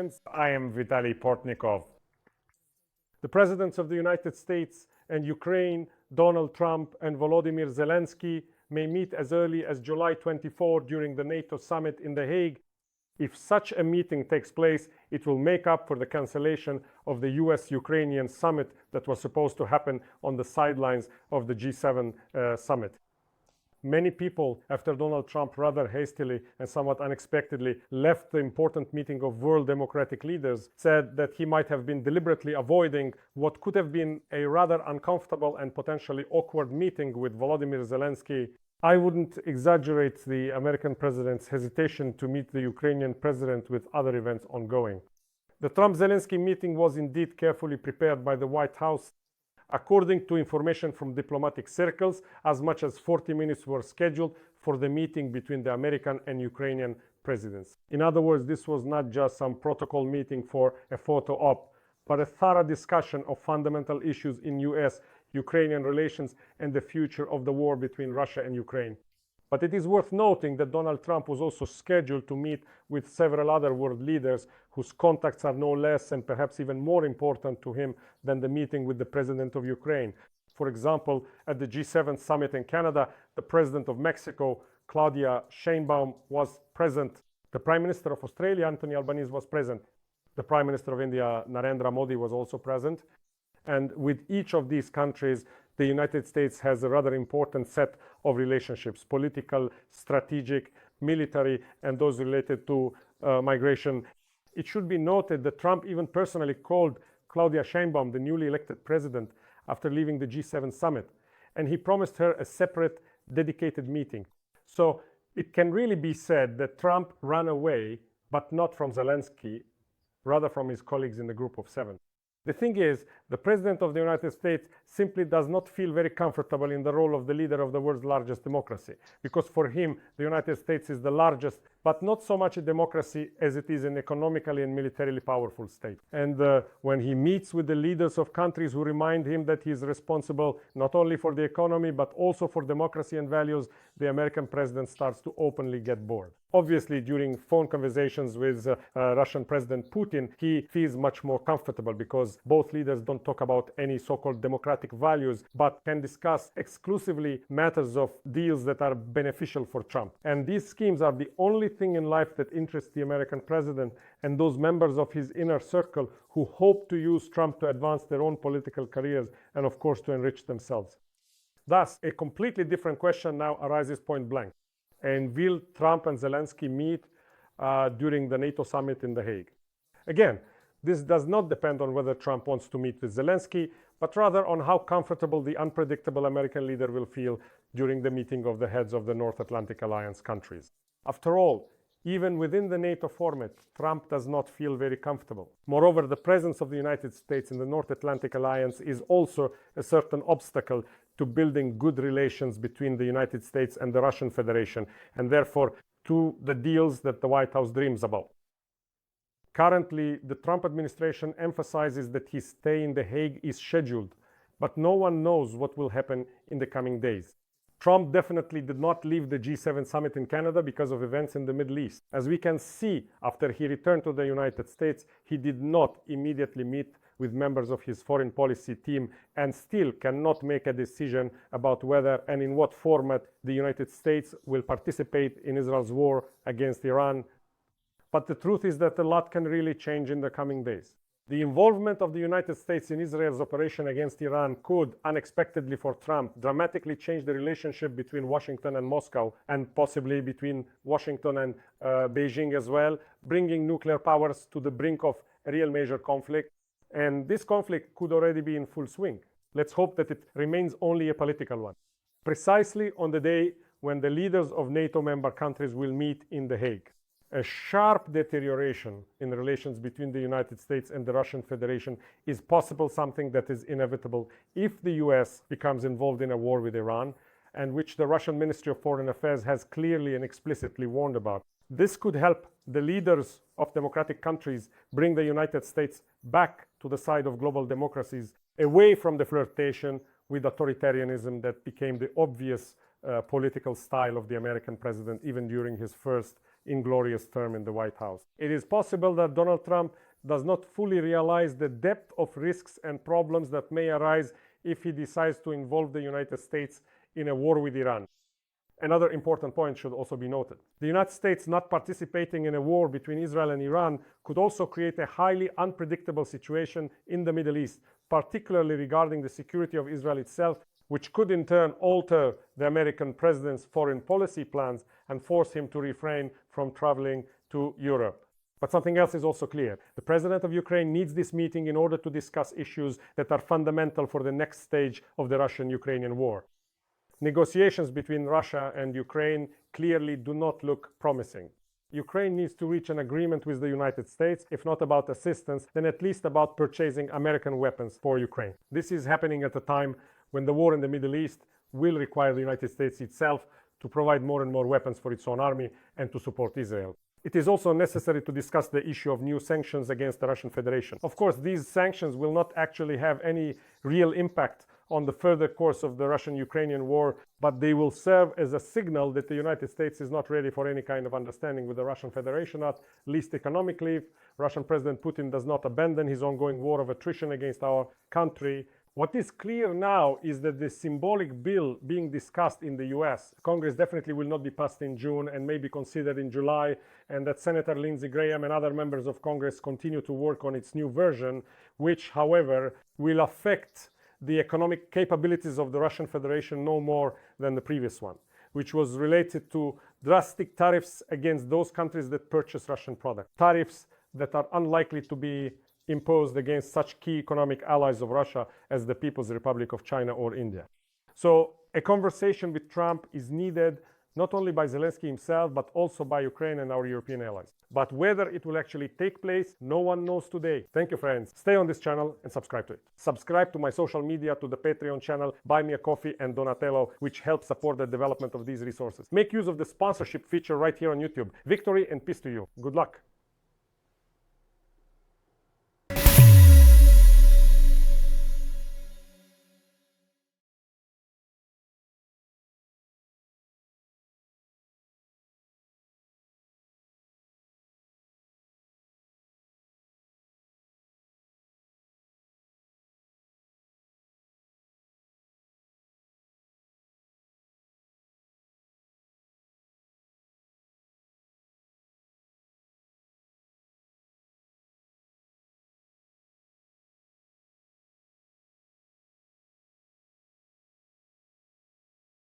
friends, I am Vitaly Portnikov. The presidents of the United States and Ukraine, Donald Trump and Volodymyr Zelensky, may meet as early as July 24 during the NATO Summit in The Hague. If such a meeting takes place, it will make up for the cancellation of the U.S. Ukrainian summit that was supposed to happen on the sidelines of the G7 summit. Many people, after Donald Trump rather hastily and somewhat unexpectedly left the important meeting of world democratic leaders, said that he might have been deliberately avoiding what could have been a rather uncomfortable and potentially awkward meeting with Volodymyr Zelensky. I wouldn't exaggerate the American president's hesitation to meet the Ukrainian president with other events ongoing. The Trump-Zelensky meeting was indeed carefully prepared by the White House. According to information from diplomatic circles, as much as 40 minutes were scheduled for the meeting between the American and Ukrainian presidents. In other words, this was not just some protocol meeting for a photo op, but a thorough discussion of fundamental issues in U.S.-Ukrainian relations and the future of the war between Russia and Ukraine. But it is worth noting that Donald Trump was also scheduled to meet with several other world leaders whose contacts are no less and perhaps even more important to him than the meeting with the president of Ukraine. For example, at the G7 summit in Canada, the president of Mexico, Claudia Sheinbaum, was present. The Prime Minister of Australia, Anthony Albanese, was present. The Prime Minister of India, Narendra Modi, was also present. And with each of these countries, the United States has a rather important set of relationships: political, strategic, military, and those related to migration. It should be noted that Trump even personally called Claudia Sheinbaum, the newly elected president, after leaving the G7 summit, and he promised her a separate, dedicated meeting. So it can really be said that Trump ran away, but not from Zelensky, rather from his colleagues in the Group of Seven. The thing is, the President of the United States simply does not feel very comfortable in the role of the leader of the world's largest democracy, because for him, the United States is the largest, but not so much a democracy as it is an economically and militarily powerful state. And when he meets with the leaders of countries who remind him that he is responsible not only for the economy, but also for democracy and values, the American president starts to openly get bored. Obviously, during phone conversations with Russian President Putin, he feels much more comfortable because both leaders don't talk about any so-called democratic values, but can discuss exclusively matters of deals that are beneficial for Trump. And these schemes are the only thing in life that interests the American president and those members of his inner circle who hope to use Trump to advance their own political careers and, of course, to enrich themselves. Thus, a completely different question now arises point blank. And will Trump and Zelensky meet during the NATO summit in The Hague? Again, this does not depend on whether Trump wants to meet with Zelensky, but rather on how comfortable the unpredictable American leader will feel during the meeting of the heads of the North Atlantic Alliance countries. After all, even within the NATO format, Trump does not feel very comfortable. Moreover, the presence of the United States in the North Atlantic Alliance is also a certain obstacle to building good relations between the United States and the Russian Federation, and therefore to the deals that the White House dreams about. Currently, the Trump administration emphasizes that his stay in The Hague is scheduled, but no one knows what will happen in the coming days. Trump definitely did not leave the G7 summit in Canada because of events in the Middle East. As we can see, after he returned to the United States, he did not immediately meet with members of his foreign policy team and still cannot make a decision about whether and in what format the United States will participate in Israel's war against Iran. But the truth is that a lot can really change in the coming days. The involvement of the United States in Israel's operation against Iran could, unexpectedly for Trump, dramatically change the relationship between Washington and Moscow, and possibly between Washington and Beijing as well, bringing nuclear powers to the brink of a real major conflict. And this conflict could already be in full swing. Let's hope that it remains only a political one. Precisely on the day when the leaders of NATO member countries will meet in The Hague. A sharp deterioration in relations between the United States and the Russian Federation is possible, something that is inevitable if the US becomes involved in a war with Iran, and which the Russian Ministry of Foreign Affairs has clearly and explicitly warned about. This could help the leaders of democratic countries bring the United States back to the side of global democracies, away from the flirtation with authoritarianism that became the obvious political style of the American president even during his first inglorious term in the White House. It is possible that Donald Trump does not fully realize the depth of risks and problems that may arise if he decides to involve the United States in a war with Iran. Another important point should also be noted. The United States not participating in a war between Israel and Iran could also create a highly unpredictable situation in the Middle East, particularly regarding the security of Israel itself, which could in turn alter the American president's foreign policy plans and force him to refrain from traveling to Europe. But something else is also clear. The president of Ukraine needs this meeting in order to discuss issues that are fundamental for the next stage of the Russian-Ukrainian war. Negotiations between Russia and Ukraine clearly do not look promising. Ukraine needs to reach an agreement with the United States, if not about assistance, then at least about purchasing American weapons for Ukraine. This is happening at a time when the war in the Middle East will require the United States itself to provide more and more weapons for its own army and to support Israel. It is also necessary to discuss the issue of new sanctions against the Russian Federation. Of course, these sanctions will not actually have any real impact on the further course of the Russian-Ukrainian war, but they will serve as a signal that the United States is not ready for any kind of understanding with the Russian Federation, at least economically. If Russian President Putin does not abandon his ongoing war of attrition against our country. What is clear now is that the symbolic bill being discussed in the US, Congress definitely will not be passed in June and may be considered in July, and that Senator Lindsey Graham and other members of Congress continue to work on its new version, which, however, will affect the economic capabilities of the Russian Federation no more than the previous one, which was related to drastic tariffs against those countries that purchase Russian products. Tariffs that are unlikely to be imposed against such key economic allies of Russia as the People's Republic of China or India. So a conversation with Trump is needed not only by Zelensky himself, but also by Ukraine and our European allies. But whether it will actually take place, no one knows today. Thank you, friends. Stay on this channel and subscribe to it. Subscribe to my social media, to the Patreon channel, Buy Me a Coffee and Donatello, which help support the development of these resources. Make use of the sponsorship feature right here on YouTube. Victory and peace to you. Good luck.